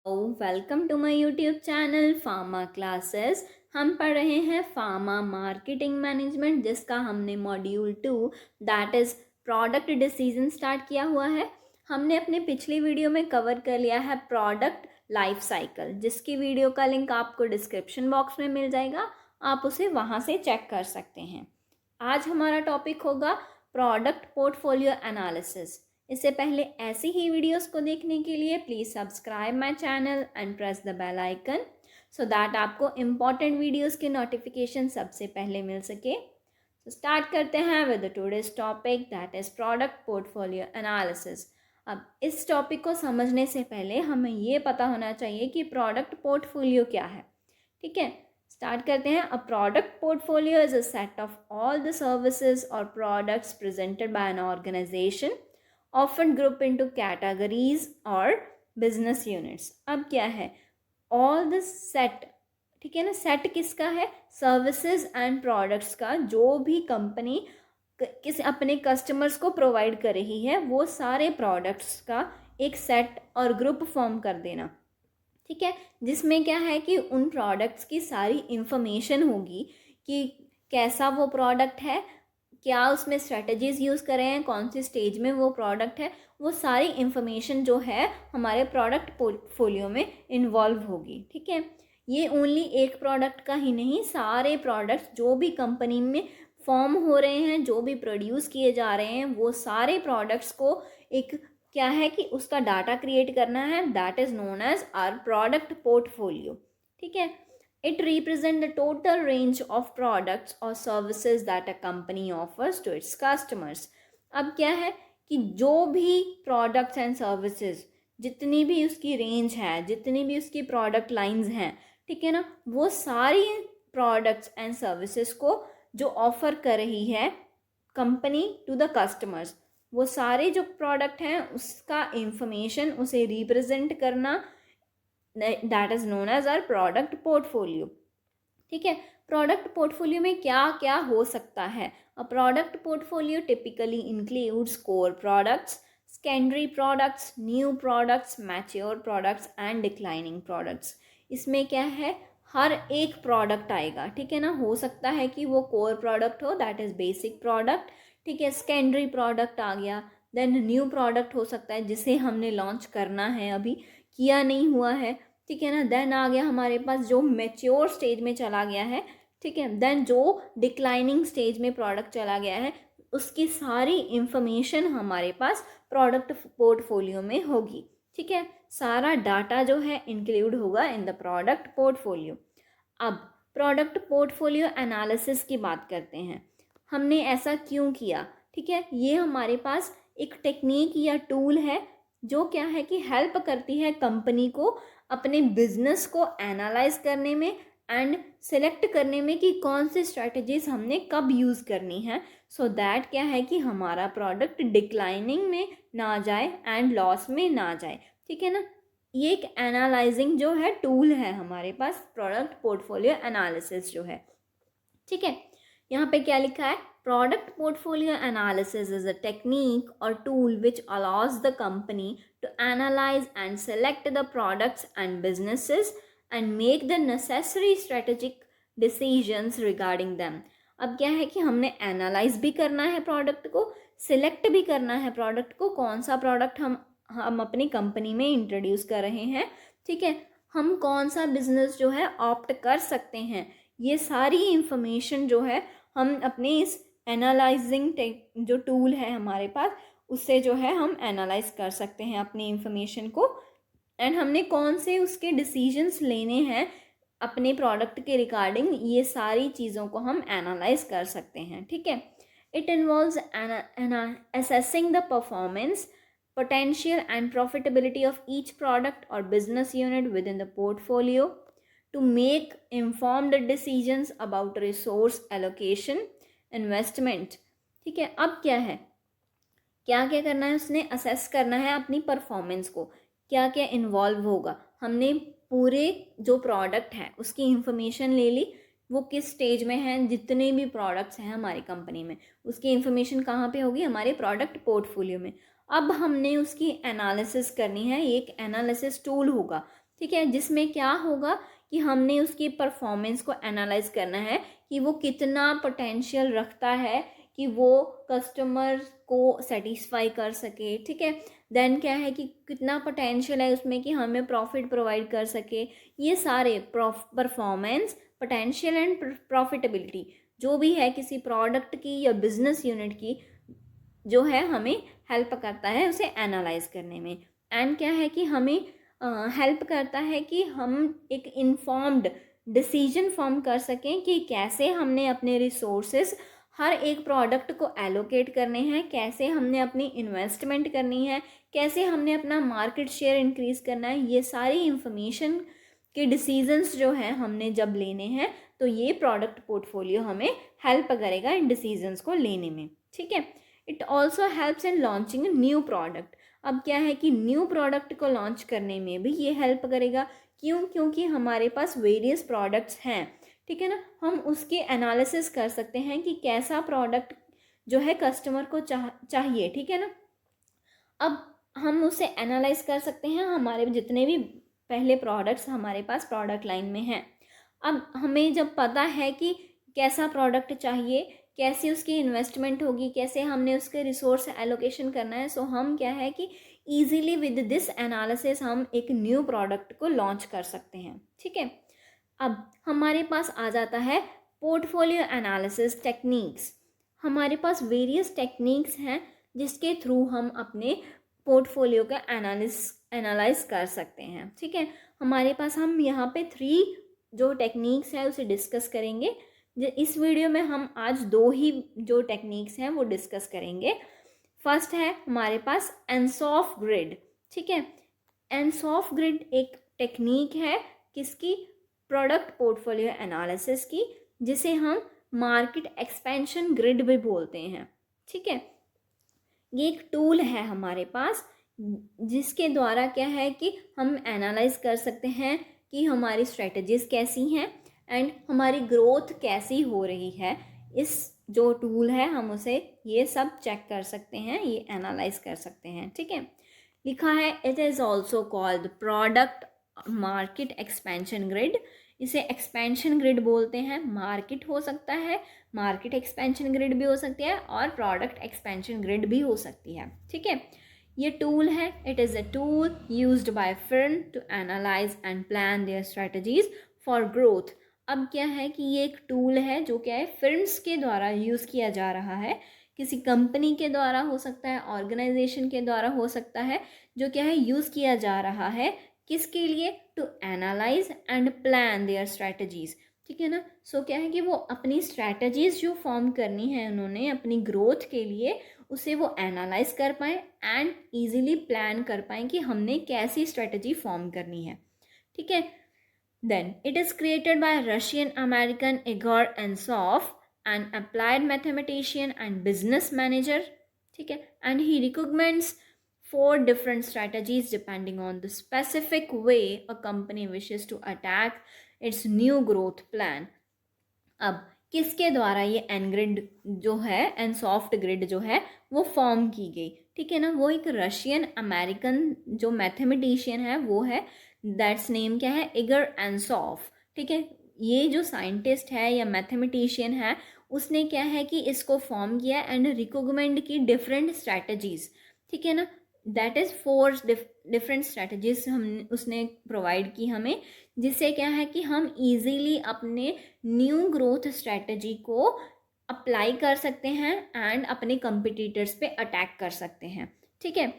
Welcome to my YouTube channel pharma classes. हम पढ़ रहे हैं फार्मा मार्केटिंग मैनेजमेंट, जिसका हमने module 2 that is product decision start किया हुआ है। हमने अपने पिछली वीडियो में कवर कर लिया है प्रोडक्ट लाइफ साइकिल, जिसकी वीडियो का लिंक आपको डिस्क्रिप्शन बॉक्स में मिल जाएगा। आप उसे वहाँ से चेक कर सकते हैं। आज हमारा टॉपिक होगा प्रोडक्ट पोर्टफोलियो एनालिसिस। इससे पहले ऐसी ही वीडियोस को देखने के लिए please subscribe my channel and press the bell icon so that आपको इम्पॉर्टेंट वीडियोस के नोटिफिकेशन सबसे पहले मिल सके। तो स्टार्ट करते हैं with today's topic that is product portfolio analysis. अब इस टॉपिक को समझने से पहले हमें ये पता होना चाहिए कि प्रोडक्ट पोर्टफोलियो क्या है। ठीक है, स्टार्ट करते हैं। A product portfolio is a set of all the services और products presented by an organization, often group into categories और business units। अब क्या है, all the set, ठीक है ना, सेट किसका है, सर्विसेज एंड प्रोडक्ट्स का। जो भी कंपनी किस अपने कस्टमर्स को प्रोवाइड कर रही है वो सारे प्रोडक्ट्स का एक सेट और ग्रुप फॉर्म कर देना। ठीक है, जिसमें क्या है कि उन प्रोडक्ट्स की सारी इंफॉर्मेशन होगी कि कैसा वो प्रोडक्ट है, क्या उसमें स्ट्रेटजीज़ यूज़ करें हैं, कौन सी स्टेज में वो प्रोडक्ट है, वो सारी इंफॉर्मेशन जो है हमारे प्रोडक्ट पोर्टफोलियो में इन्वॉल्व होगी। ठीक है, ये ओनली एक प्रोडक्ट का ही नहीं, सारे प्रोडक्ट्स जो भी कंपनी में फॉर्म हो रहे हैं, जो भी प्रोड्यूस किए जा रहे हैं, वो सारे प्रोडक्ट्स को एक क्या है कि उसका डाटा क्रिएट करना है। That is known as our product portfolio. ठीक है, it represents the total range of products or services that a company offers to its customers। अब क्या है कि जो भी products and services, जितनी भी उसकी रेंज है, जितनी भी उसकी प्रोडक्ट लाइंस हैं, ठीक है ना, वो सारी प्रोडक्ट्स एंड सर्विसेज को जो ऑफर कर रही है कंपनी टू द कस्टमर्स, वो सारे जो प्रोडक्ट हैं उसका इंफॉर्मेशन उसे रिप्रेजेंट करना, that is known as our product portfolio. ठीक है, प्रोडक्ट पोर्टफोलियो में क्या क्या हो सकता है। अ product portfolio typically includes core products, secondary products, new products, mature products and declining products. इसमें क्या है, हर एक प्रोडक्ट आएगा। ठीक है ना, हो सकता है कि वो कोर प्रोडक्ट हो, दैट इज़ बेसिक प्रोडक्ट। ठीक है, सेकेंडरी प्रोडक्ट आ गया, देन न्यू प्रोडक्ट हो सकता है जिसे हमने लॉन्च करना है, अभी किया नहीं हुआ है। ठीक है ना, देन आ गया हमारे पास जो मैच्योर स्टेज में चला गया है। ठीक है, देन जो डिक्लाइनिंग स्टेज में प्रोडक्ट चला गया है, उसकी सारी इंफॉर्मेशन हमारे पास प्रोडक्ट पोर्टफोलियो में होगी। ठीक है, सारा डाटा जो है इंक्लूड होगा इन द प्रोडक्ट पोर्टफोलियो। अब प्रोडक्ट पोर्टफोलियो एनालिसिस की बात करते हैं। हमने ऐसा क्यों किया। ठीक है, ये हमारे पास एक टेक्निक या टूल है जो क्या है कि हेल्प करती है कंपनी को अपने बिजनेस को एनालाइज करने में एंड सेलेक्ट करने में कि कौन सी स्ट्रैटेजीज हमने कब यूज़ करनी है, सो दैट क्या है कि हमारा प्रोडक्ट डिक्लाइनिंग में ना जाए एंड लॉस में ना जाए। ठीक है ना, ये एक एनालाइजिंग जो है टूल है हमारे पास, प्रोडक्ट पोर्टफोलियो एनालिसिस जो है। ठीक है, यहाँ पे क्या लिखा है, product portfolio analysis is a technique और tool which allows the company to analyze and select the products and businesses and make the necessary strategic decisions regarding them। अब क्या है कि हमने एनालाइज भी करना है प्रोडक्ट को, सिलेक्ट भी करना है प्रोडक्ट को, कौन सा प्रोडक्ट हम अपनी कंपनी में इंट्रोड्यूस कर रहे हैं। ठीक है, हम कौन सा बिजनेस जो है ऑप्ट कर सकते हैं, ये सारी इंफॉर्मेशन जो है हम अपने इस एनालाइजिंग जो टूल है हमारे पास, उससे जो है हम एनालाइज कर सकते हैं अपनी इंफॉर्मेशन को, एंड हमने कौन से उसके डिसीजंस लेने हैं अपने प्रोडक्ट के रिगार्डिंग, ये सारी चीज़ों को हम एनालाइज कर सकते हैं। ठीक है, it involves assessing the performance, potential and profitability of each product or business unit within the portfolio to make informed decisions about resource allocation, investment। ठीक है, अब क्या है, क्या क्या करना है, उसने असेस करना है अपनी परफॉर्मेंस को, क्या क्या इन्वॉल्व होगा। हमने पूरे जो प्रोडक्ट है उसकी इंफॉर्मेशन ले ली, वो किस स्टेज में है, जितने भी प्रोडक्ट्स हैं हमारी कंपनी में उसकी इंफॉर्मेशन कहाँ पे होगी, हमारे प्रोडक्ट पोर्टफोलियो में। अब हमने उसकी एनालिसिस करनी है, एक एनालिसिस टूल होगा। ठीक है, जिसमें क्या होगा कि हमने उसकी परफॉर्मेंस को एनालाइज करना है कि वो कितना पोटेंशियल रखता है कि वो कस्टमर को सेटिस्फाई कर सके। ठीक है, देन क्या है कि कितना पोटेंशियल है उसमें कि हमें प्रॉफिट प्रोवाइड कर सके। ये सारे परफॉर्मेंस, पोटेंशियल एंड प्रॉफिटेबिलिटी जो भी है किसी प्रोडक्ट की या बिजनेस यूनिट की, जो है हमें हेल्प करता है उसे एनालाइज करने में। एंड क्या है कि हमें हेल्प करता है कि हम एक इन्फॉर्म्ड डिसीजन फॉर्म कर सकें कि कैसे हमने अपने रिसोर्सेज हर एक प्रोडक्ट को एलोकेट करने हैं, कैसे हमने अपनी इन्वेस्टमेंट करनी है, कैसे हमने अपना मार्केट शेयर इंक्रीज़ करना है। ये सारी इंफॉर्मेशन के डिसीजंस जो हैं हमने जब लेने हैं तो ये प्रोडक्ट पोर्टफोलियो हमें हेल्प करेगा इन डिसीजंस को लेने में। ठीक है, it also helps in launching new product. अब क्या है कि न्यू प्रोडक्ट को लॉन्च करने में भी ये हेल्प करेगा। क्यों? क्योंकि हमारे पास वेरियस प्रोडक्ट्स हैं। ठीक है ना, हम उसके एनालिसिस कर सकते हैं कि कैसा प्रोडक्ट जो है कस्टमर को चाहिए। ठीक है ना, अब हम उसे एनालाइज कर सकते हैं हमारे जितने भी पहले प्रोडक्ट्स हमारे पास प्रोडक्ट लाइन में हैं। अब हमें जब पता है कि कैसा प्रोडक्ट चाहिए, कैसे उसकी इन्वेस्टमेंट होगी, कैसे हमने उसके रिसोर्स एलोकेशन करना है, सो हम क्या है कि ईजिली विद दिस एनालिसिस हम एक न्यू प्रोडक्ट को लॉन्च कर सकते हैं। ठीक है, अब हमारे पास आ जाता है पोर्टफोलियो एनालिसिस टेक्निक्स। हमारे पास वेरियस टेक्निक्स हैं जिसके थ्रू हम अपने पोर्टफोलियो का एनालाइज कर सकते हैं। ठीक है, हमारे पास हम यहाँ पे 3 जो टेक्निक्स है उसे डिस्कस करेंगे। इस वीडियो में हम आज 2 ही जो टेक्निक्स हैं वो डिस्कस करेंगे। फर्स्ट है हमारे पास एनसॉफ ग्रिड। ठीक है, एनसॉफ ग्रिड एक टेक्निक है किसकी? प्रोडक्ट पोर्टफोलियो एनालिसिस की, जिसे हम मार्केट एक्सपेंशन ग्रिड भी बोलते हैं। ठीक है, ये एक टूल है हमारे पास जिसके द्वारा क्या है कि हम एनालाइज कर सकते हैं कि हमारी स्ट्रेटजीज कैसी हैं एंड हमारी ग्रोथ कैसी हो रही है। इस जो टूल है हम उसे ये सब चेक कर सकते हैं, ये एनालाइज कर सकते हैं। ठीक है, लिखा है it is also called product market expansion grid. इसे एक्सपेंशन ग्रिड बोलते हैं। मार्केट हो सकता है, मार्केट एक्सपेंशन ग्रिड भी हो सकती है और प्रोडक्ट एक्सपेंशन ग्रिड भी हो सकती है। ठीक है, ये टूल है, it is a tool used by firm to analyse and plan their strategies for growth. अब क्या है कि ये एक टूल है जो क्या है फर्म्स के द्वारा यूज़ किया जा रहा है। किसी कंपनी के द्वारा हो सकता है, ऑर्गेनाइजेशन के द्वारा हो सकता है, जो क्या है यूज़ किया जा रहा है किसके लिए? To analyse and plan their strategies. ठीक है ना, सो क्या है कि वो अपनी स्ट्रैटेजीज जो फॉर्म करनी है उन्होंने अपनी ग्रोथ के लिए, उसे वो एनालाइज कर पाएँ एंड ईजिली प्लान कर पाएँ कि हमने कैसी स्ट्रैटेजी फॉर्म करनी है। ठीक है, then it is created by Russian American Igor Ansoff, an applied mathematician and business manager. ठीक है, and he recommends 4 different strategies depending on the specific way a company wishes to attack its new growth plan. अब किसके द्वारा ये एनग्रिड जो है, एनसॉफ्ट grid जो है वो फॉर्म की गई? ठीक है ना, वो एक रशियन अमेरिकन जो मैथमेटिशियन है वो है, दैट्स नेम क्या है? Eager Ansoff. ठीक है, ये जो साइंटिस्ट है या मैथमेटिशियन है उसने क्या है कि इसको फॉर्म किया एंड रिकमेंड की डिफरेंट स्ट्रैटेजीज। ठीक है ना, दैट इज़ 4 डिफरेंट स्ट्रैटेजीज हम उसने प्रोवाइड की हमें, जिससे क्या है कि हम इजीली अपने न्यू ग्रोथ स्ट्रैटेजी को अप्लाई कर सकते हैं एंड अपने कंपिटिटर्स पे अटैक कर सकते हैं। ठीक है,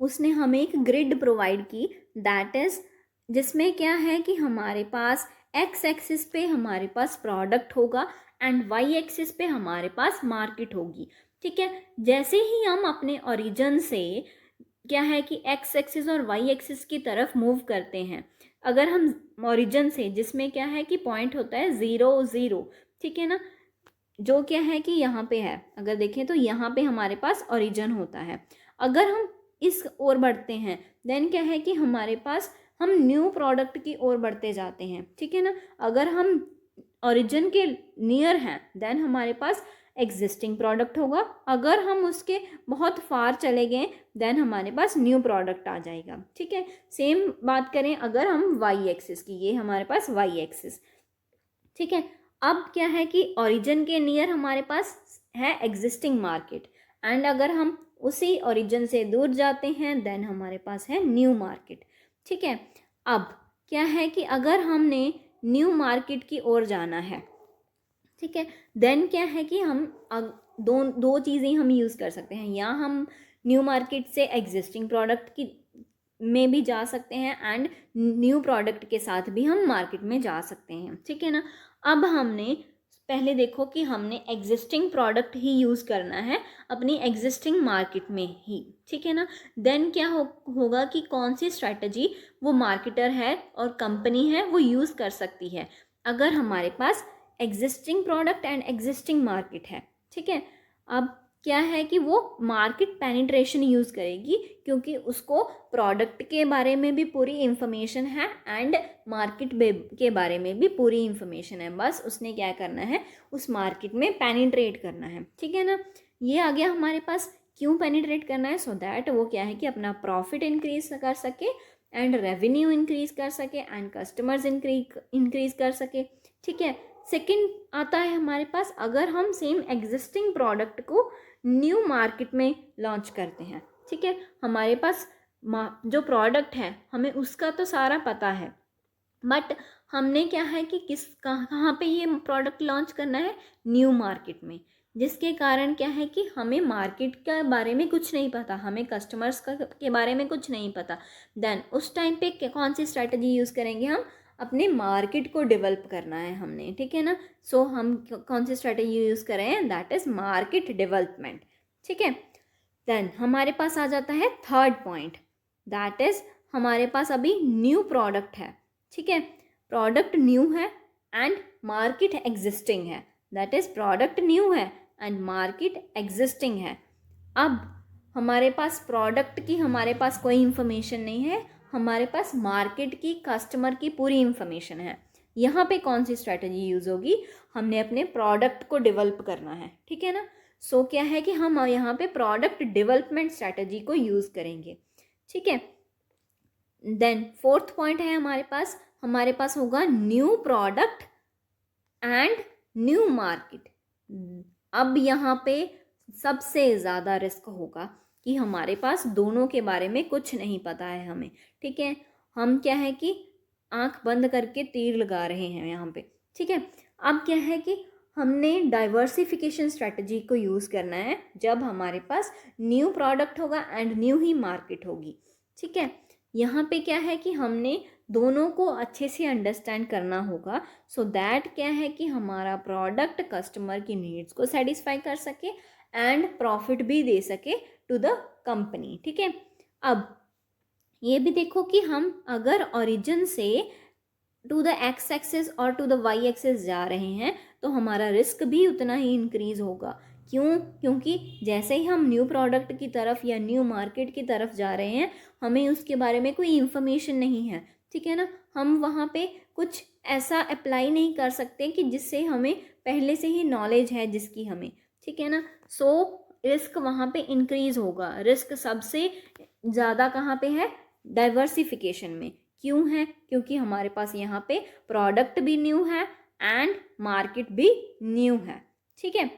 उसने हमें एक ग्रिड प्रोवाइड की, दैट इज़ जिसमें क्या है कि हमारे पास एक्स एक्सिस पे हमारे पास प्रोडक्ट होगा एंड वाई एक्सिस पे हमारे पास मार्केट होगी। ठीक है, जैसे ही हम अपने ओरिजिन से क्या है कि एक्स एक्सिस और वाई एक्सिस की तरफ मूव करते हैं, अगर हम ओरिजिन से, जिसमें क्या है कि पॉइंट होता है 0 0, ठीक है ना, जो क्या है कि यहाँ पे है, अगर देखें तो यहाँ पे हमारे पास ओरिजिन होता है। अगर हम इस ओर बढ़ते हैं देन क्या है कि हमारे पास हम न्यू प्रोडक्ट की ओर बढ़ते जाते हैं। ठीक है ना, अगर हम ओरिजिन के नियर हैं देन हमारे पास एग्जिस्टिंग प्रोडक्ट होगा। अगर हम उसके बहुत फार चले गए देन हमारे पास न्यू प्रोडक्ट आ जाएगा। ठीक है, सेम बात करें अगर हम वाई एक्सिस की, ये हमारे पास वाई एक्सिस। ठीक है, अब क्या है कि ओरिजिन के नियर हमारे पास है एग्जिस्टिंग मार्केट, एंड अगर हम उसी ओरिजिन से दूर जाते हैं देन हमारे पास है न्यू मार्केट। ठीक है, अब क्या है कि अगर हमने न्यू मार्केट की ओर जाना है, ठीक है, देन क्या है कि हम दो चीज़ें हम यूज़ कर सकते हैं, या हम न्यू मार्केट से एग्जिस्टिंग प्रोडक्ट की में भी जा सकते हैं एंड न्यू प्रोडक्ट के साथ भी हम मार्केट में जा सकते हैं। ठीक है ना, अब हमने पहले देखो कि हमने एग्जिस्टिंग प्रोडक्ट ही यूज़ करना है अपनी एग्जिस्टिंग मार्केट में ही। ठीक है ना, देन क्या होगा कि कौन सी स्ट्रैटेजी वो मार्केटर है और कंपनी है वो यूज़ कर सकती है अगर हमारे पास existing product and existing market है। ठीक है, अब क्या है कि वो मार्केट पेनिट्रेशन यूज़ करेगी, क्योंकि उसको प्रोडक्ट के बारे में भी पूरी इंफॉर्मेशन है एंड मार्केट के बारे में भी पूरी इंफॉर्मेशन है। बस उसने क्या करना है, उस मार्केट में पेनिट्रेट करना है। ठीक है ना, ये आ गया हमारे पास। क्यों पेनिट्रेट करना है? सो दैट वो क्या है कि अपना प्रॉफिट इंक्रीज कर सके एंड रेवेन्यू इंक्रीज कर सके एंड कस्टमर्स इंक्रीज कर सके। ठीक है, सेकंड आता है हमारे पास, अगर हम सेम एग्जिस्टिंग प्रोडक्ट को न्यू मार्केट में लॉन्च करते हैं। ठीक है, हमारे पास जो प्रोडक्ट है हमें उसका तो सारा पता है, बट हमने क्या है कि कहाँ पे ये प्रोडक्ट लॉन्च करना है, न्यू मार्केट में, जिसके कारण क्या है कि हमें मार्केट के बारे में कुछ नहीं पता, हमें कस्टमर्स के बारे में कुछ नहीं पता। देन उस टाइम पे कौन सी स्ट्रैटेजी यूज़ करेंगे, हम अपने मार्केट को डेवलप करना है हमने। ठीक है ना, सो हम कौन सी स्ट्रैटेजी यूज़ करें, दैट इज़ मार्केट डेवलपमेंट। ठीक है, देन हमारे पास आ जाता है थर्ड पॉइंट, दैट इज़ हमारे पास अभी न्यू प्रोडक्ट है। ठीक है, प्रोडक्ट न्यू है एंड मार्केट एग्जिस्टिंग है, दैट इज़ प्रोडक्ट न्यू है एंड मार्केट एग्जिस्टिंग है। अब हमारे पास प्रोडक्ट की हमारे पास कोई इंफॉर्मेशन नहीं है, हमारे पास मार्केट की, कस्टमर की पूरी इंफॉर्मेशन है। यहाँ पे कौन सी स्ट्रैटेजी यूज़ होगी, हमने अपने प्रोडक्ट को डेवलप करना है। ठीक है ना, सो क्या है कि हम यहाँ पे प्रोडक्ट डेवलपमेंट स्ट्रैटेजी को यूज़ करेंगे। ठीक है, देन फोर्थ पॉइंट है हमारे पास होगा new product and new market. अब यहाँ पे सबसे ज़्यादा रिस्क होगा कि हमारे पास दोनों के बारे में कुछ नहीं पता है हमें। ठीक है, हम क्या है कि आंख बंद करके तीर लगा रहे हैं यहाँ पे। ठीक है, अब क्या है कि हमने डाइवर्सिफिकेशन स्ट्रैटेजी को यूज़ करना है जब हमारे पास न्यू प्रोडक्ट होगा एंड न्यू ही मार्केट होगी। ठीक है, यहाँ पे क्या है कि हमने दोनों को अच्छे से अंडरस्टैंड करना होगा, सो दैट क्या है कि हमारा प्रोडक्ट कस्टमर की नीड्स को सेटिस्फाई कर सके एंड प्रॉफिट भी दे सके टू द कंपनी। ठीक है, अब ये भी देखो कि हम अगर ओरिजिन से टू द एक्स एक्सिस और टू द वाई एक्सिस जा रहे हैं तो हमारा रिस्क भी उतना ही इंक्रीज होगा। क्यों? क्योंकि जैसे ही हम न्यू प्रोडक्ट की तरफ या न्यू मार्केट की तरफ जा रहे हैं, हमें उसके बारे में कोई इन्फॉर्मेशन नहीं है। ठीक है ना, हम वहाँ पे कुछ ऐसा अप्लाई नहीं कर सकते कि जिससे हमें पहले से ही नॉलेज है जिसकी हमें। ठीक है ना, सो रिस्क वहाँ पे इंक्रीज होगा। रिस्क सबसे ज़्यादा कहाँ पे है, डाइवर्सिफिकेशन में। क्यों है? क्योंकि हमारे पास यहाँ पे प्रोडक्ट भी न्यू है एंड मार्केट भी न्यू है। ठीक है,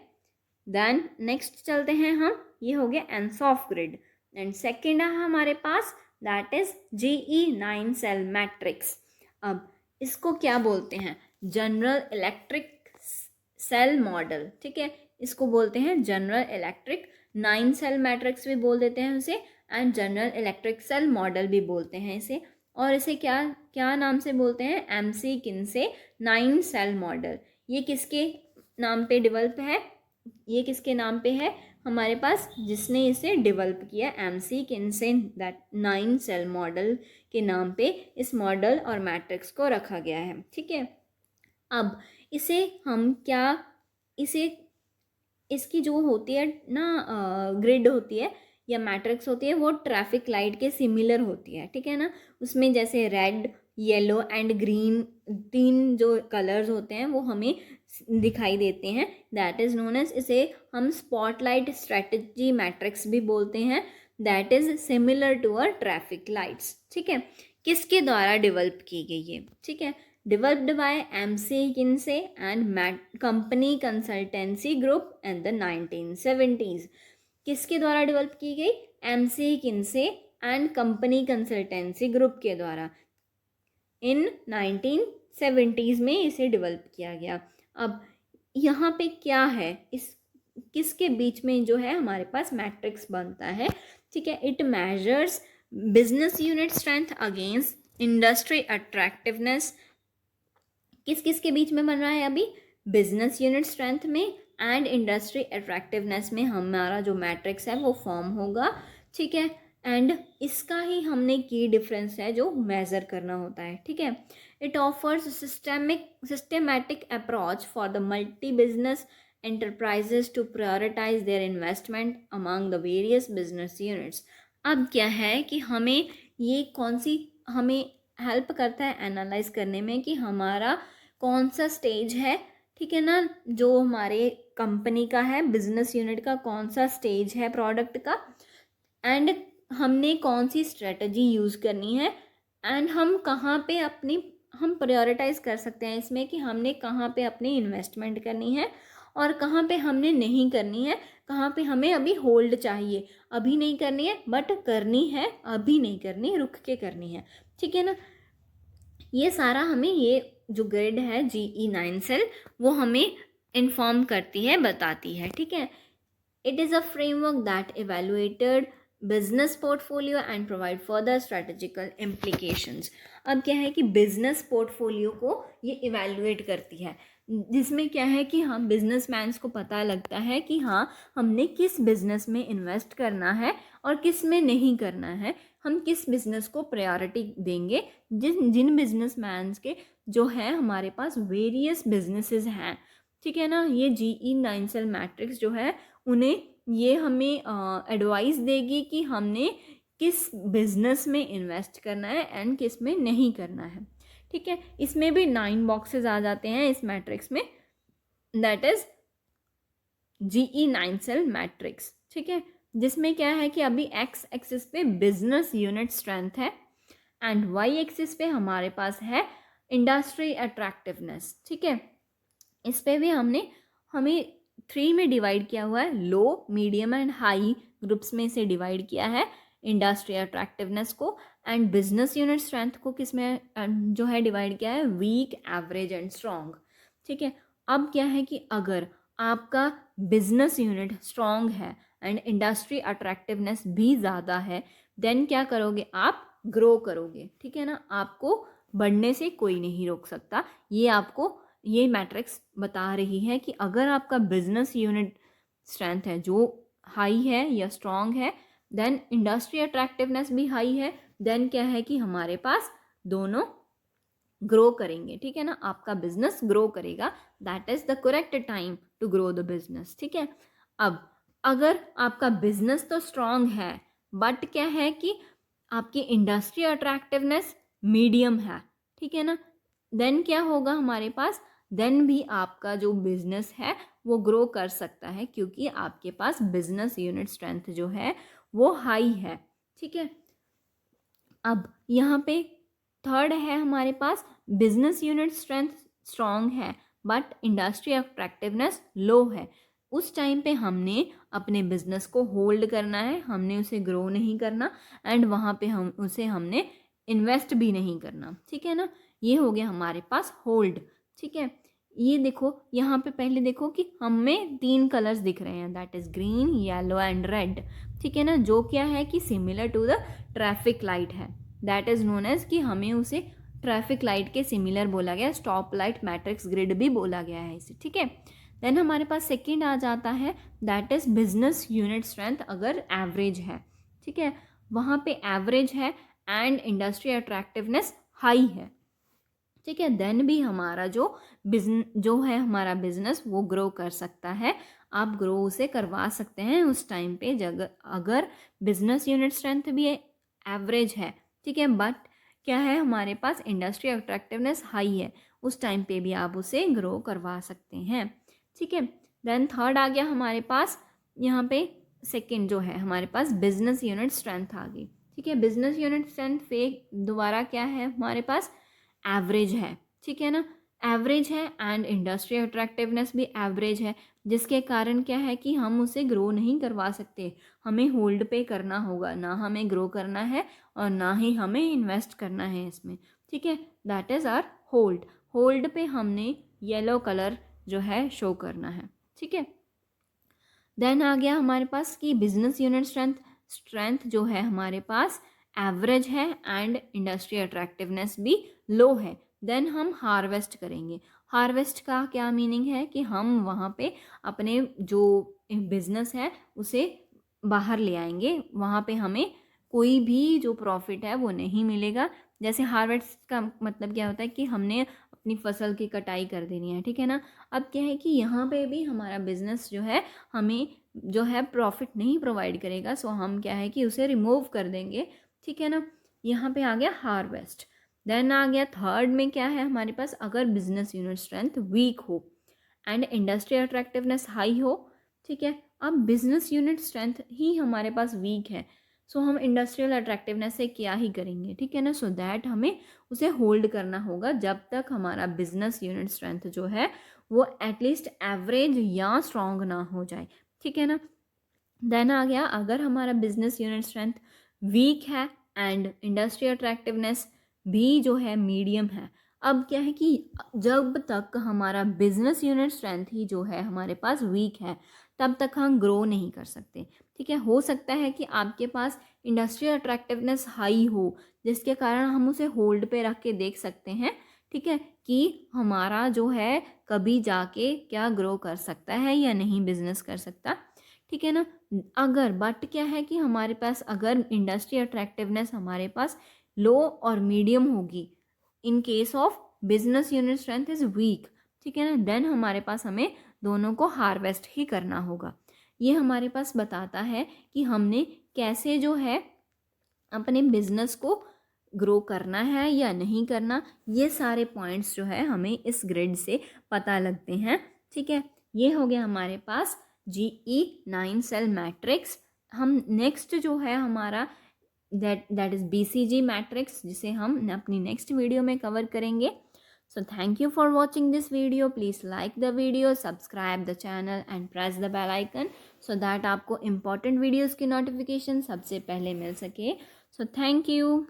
देन नेक्स्ट चलते हैं हम, ये हो गया एनसॉफ ग्रिड एंड सेकेंड है हमारे पास that is GE9 cell matrix. अब इसको क्या बोलते हैं, जनरल इलेक्ट्रिक सेल मॉडल। ठीक है, इसको बोलते हैं जनरल इलेक्ट्रिक 9 सेल मैट्रिक्स भी बोल देते हैं उसे, and general electric cell model भी बोलते हैं इसे। और इसे क्या क्या नाम से बोलते हैं, MC किन्से 9 सेल मॉडल। ये किसके नाम पे डेवलप है, ये किसके नाम पे है, हमारे पास जिसने इसे डेवलप किया MC Kinsey, that 9 cell model के नाम पे इस मॉडल और मैट्रिक्स को रखा गया है। ठीक है, अब इसे हम क्या, इसे इसकी जो होती है ना ग्रिड होती है या मैट्रिक्स होती है, वो ट्रैफिक लाइट के सिमिलर होती है। ठीक है ना, उसमें जैसे रेड, येलो एंड ग्रीन, तीन जो कलर्स होते हैं वो हमें दिखाई देते हैं, दैट इज़ नोन एज, इसे हम स्पॉटलाइट स्ट्रेटजी मैट्रिक्स भी बोलते हैं, that is similar to a traffic lights. ठीक है, किसके द्वारा डेवलप की गई है? ठीक है, developed by McKinsey and company consultancy group in the 1970s। किसके द्वारा डेवलप की गई? McKinsey and company consultancy group के द्वारा इन 1970s में इसे डेवलप किया गया। अब यहाँ पे क्या है, इस किसके बीच में जो है हमारे पास मैट्रिक्स बनता है? ठीक है, it measures business unit strength against industry attractiveness. किस किस के बीच में बन रहा है अभी? बिजनेस यूनिट स्ट्रेंथ में एंड इंडस्ट्री अट्रैक्टिवनेस में हमारा जो मैट्रिक्स है वो फॉर्म होगा। ठीक है, एंड इसका ही हमने की डिफरेंस है जो मेज़र करना होता है। ठीक है, it offers systematic approach for the multi business enterprises to prioritize their investment among the various business units। अब क्या है कि हमें ये कौन सी हमें हेल्प करता है एनालाइज करने में कि हमारा कौन सा स्टेज है। ठीक है ना, जो हमारे कंपनी का है, बिजनेस यूनिट का कौन सा स्टेज है प्रोडक्ट का, एंड हमने कौन सी स्ट्रेटजी यूज़ करनी है, एंड हम कहाँ पे अपनी हम प्रायोरिटाइज कर सकते हैं इसमें कि हमने कहाँ पे अपनी इन्वेस्टमेंट करनी है और कहाँ पे हमने नहीं करनी है, कहाँ पे हमें अभी होल्ड चाहिए, अभी नहीं करनी है बट करनी है, अभी नहीं करनी, रुक के करनी है। ठीक है ना, ये सारा हमें ये जो ग्रिड है GE 9 सेल वो हमें इन्फॉर्म करती है, बताती है। ठीक है, it is a framework that evaluated business portfolio and provide further strategical implications. अब क्या है कि बिजनेस पोर्टफोलियो को ये इवेलुएट करती है, जिसमें क्या है कि हम बिजनेसमैन्स को पता लगता है कि हाँ हमने किस बिजनेस में इन्वेस्ट करना है और किस में नहीं करना है, हम किस बिजनेस को प्रायोरिटी देंगे। जिन बिजनेसमैन्स के जो है हमारे पास वेरियस बिजनेसेस हैं। ठीक है ना, ये GE 9 सेल मैट्रिक्स जो है उन्हें ये हमें एडवाइस देगी कि हमने किस बिजनेस में इन्वेस्ट करना है एंड किस में नहीं करना है। ठीक है, इसमें भी 9 बॉक्सेस आ जाते हैं इस मैट्रिक्स में, that is GE 9 cell matrix. ठीक है, जिसमें क्या है कि अभी एक्स एक्सिस पे बिजनेस यूनिट स्ट्रेंथ है एंड वाई एक्सिस पे हमारे पास है इंडस्ट्री अट्रैक्टिवनेस। ठीक है, इस पे भी हमें 3 में डिवाइड किया हुआ है, लो, मीडियम एंड हाई ग्रुप्स में से डिवाइड किया है इंडस्ट्री अट्रैक्टिवनेस को, एंड बिजनेस यूनिट स्ट्रेंथ को किस में जो है डिवाइड किया है, वीक, एवरेज एंड स्ट्रॉन्ग। ठीक है, अब क्या है कि अगर आपका बिजनेस यूनिट स्ट्रॉन्ग है एंड इंडस्ट्री अट्रैक्टिवनेस भी ज़्यादा है, देन क्या करोगे, आप ग्रो करोगे। ठीक है ना, आपको बढ़ने से कोई नहीं रोक सकता। ये आपको ये मैट्रिक्स बता रही है कि अगर आपका बिजनेस यूनिट स्ट्रेंथ है जो हाई है या स्ट्रॉन्ग है, देन इंडस्ट्री अट्रैक्टिवनेस भी हाई है, देन क्या है कि हमारे पास दोनों ग्रो करेंगे। ठीक है ना, आपका बिजनेस ग्रो करेगा, that is the correct time to grow the business. ठीक है, अब अगर आपका बिजनेस तो स्ट्रॉन्ग है बट क्या है कि आपकी इंडस्ट्री अट्रैक्टिवनेस मीडियम है, ठीक है ना, देन क्या होगा हमारे पास, देन भी आपका जो बिजनेस है वो ग्रो कर सकता है क्योंकि आपके पास बिजनेस यूनिट स्ट्रेंथ जो है वो हाई है। ठीक है, अब यहाँ पे थर्ड है हमारे पास बिजनेस यूनिट स्ट्रेंथ स्ट्रॉन्ग है बट इंडस्ट्री अट्रैक्टिवनेस लो है। उस टाइम पे हमने अपने बिजनेस को होल्ड करना है, हमने उसे ग्रो नहीं करना एंड वहाँ पे हमने इन्वेस्ट भी नहीं करना। ठीक है ना, ये हो गया हमारे पास होल्ड। ठीक है, ये देखो यहाँ पे पहले देखो कि हमें 3 कलर्स दिख रहे हैं, that is green, yellow and red. ठीक है ना, जो क्या है कि similar to the traffic light है, दैट इज नोन एज कि हमें उसे ट्रैफिक लाइट के सिमिलर बोला गया, स्टॉप लाइट मैट्रिक्स ग्रिड भी बोला गया है इसे। ठीक है, देन हमारे पास सेकेंड आ जाता है, that is business unit strength अगर एवरेज है। ठीक है, वहाँ पे एवरेज है एंड इंडस्ट्री अट्रैक्टिवनेस हाई है। ठीक है, देन भी हमारा जो है हमारा बिजनेस वो ग्रो कर सकता है, आप ग्रो उसे करवा सकते हैं उस टाइम पे अगर बिजनेस यूनिट स्ट्रेंथ भी एवरेज है। ठीक है, बट क्या है हमारे पास, इंडस्ट्री अट्रैक्टिवनेस हाई है, उस टाइम पे भी आप उसे ग्रो करवा सकते हैं। ठीक है, देन थर्ड आ गया हमारे पास यहाँ पे, सेकंड जो है हमारे पास बिजनेस यूनिट स्ट्रेंथ आ गई। ठीक है, बिजनेस यूनिट स्ट्रेंथ पे दोबारा क्या है हमारे पास, एवरेज है। ठीक है ना, एवरेज है एंड इंडस्ट्री अट्रैक्टिवनेस भी एवरेज है, जिसके कारण क्या है कि हम उसे ग्रो नहीं करवा सकते, हमें होल्ड पे करना होगा, ना हमें ग्रो करना है और ना ही हमें इन्वेस्ट करना है इसमें। ठीक है, that is are hold. Hold पे हमने येलो कलर जो है शो करना है। ठीक है, देन आ गया हमारे पास कि बिजनेस यूनिट स्ट्रेंथ, स्ट्रेंथ जो है हमारे पास एवरेज है एंड इंडस्ट्री अट्रैक्टिवनेस भी लो है। देन हम हार्वेस्ट करेंगे। हार्वेस्ट का क्या मीनिंग है कि हम वहाँ पे अपने जो बिजनेस है उसे बाहर ले आएंगे, वहाँ पे हमें कोई भी जो प्रॉफिट है वो नहीं मिलेगा। जैसे हार्वेस्ट का मतलब क्या होता है कि हमने अपनी फसल की कटाई कर देनी है। ठीक है ना, अब क्या है कि यहाँ पे भी हमारा बिजनेस जो है हमें जो है प्रॉफिट नहीं प्रोवाइड करेगा, सो हम क्या है कि उसे रिमूव कर देंगे। ठीक है ना, यहाँ पे आ गया हार्वेस्ट। देन आ गया थर्ड में क्या है हमारे पास, अगर बिजनेस यूनिट स्ट्रेंथ वीक हो एंड इंडस्ट्री अट्रैक्टिवनेस हाई हो। ठीक है, अब बिजनेस यूनिट स्ट्रेंथ ही हमारे पास वीक है, सो हम इंडस्ट्रियल अट्रैक्टिवनेस से क्या ही करेंगे। ठीक है ना, सो दैट हमें उसे होल्ड करना होगा जब तक हमारा बिजनेस यूनिट स्ट्रेंथ जो है वो एटलीस्ट एवरेज या स्ट्रॉन्ग ना हो जाए। ठीक है ना, देन आ गया अगर हमारा बिजनेस यूनिट स्ट्रेंथ वीक है एंड इंडस्ट्री अट्रैक्टिवनेस भी जो है मीडियम है। अब क्या है कि जब तक हमारा बिजनेस यूनिट स्ट्रेंथ ही जो है हमारे पास वीक है तब तक हम ग्रो नहीं कर सकते। ठीक है, हो सकता है कि आपके पास इंडस्ट्री अट्रैक्टिवनेस हाई हो जिसके कारण हम उसे होल्ड पे रख के देख सकते हैं। ठीक है, कि हमारा जो है कभी जाके क्या ग्रो कर सकता है या नहीं बिजनेस कर सकता। ठीक है ना, अगर बट क्या है कि हमारे पास अगर इंडस्ट्री अट्रैक्टिवनेस हमारे पास लो और मीडियम होगी in case of business unit strength is weak. ठीक है ना, देन हमारे पास हमें दोनों को हार्वेस्ट ही करना होगा। ये हमारे पास बताता है कि हमने कैसे जो है अपने बिजनेस को ग्रो करना है या नहीं करना। ये सारे पॉइंट्स जो है हमें इस ग्रिड से पता लगते हैं। ठीक है, ये हो गया हमारे पास GE9 सेल मैट्रिक्स। हम नेक्स्ट जो है हमारा दैट इज BCG मैट्रिक्स, जिसे हम अपनी नेक्स्ट वीडियो में कवर करेंगे। So thank you for watching this video. Please like the video, subscribe the channel and press the bell icon so that आपको इम्पॉर्टेंट वीडियोज़ की नोटिफिकेशन सबसे पहले मिल सके। So thank you.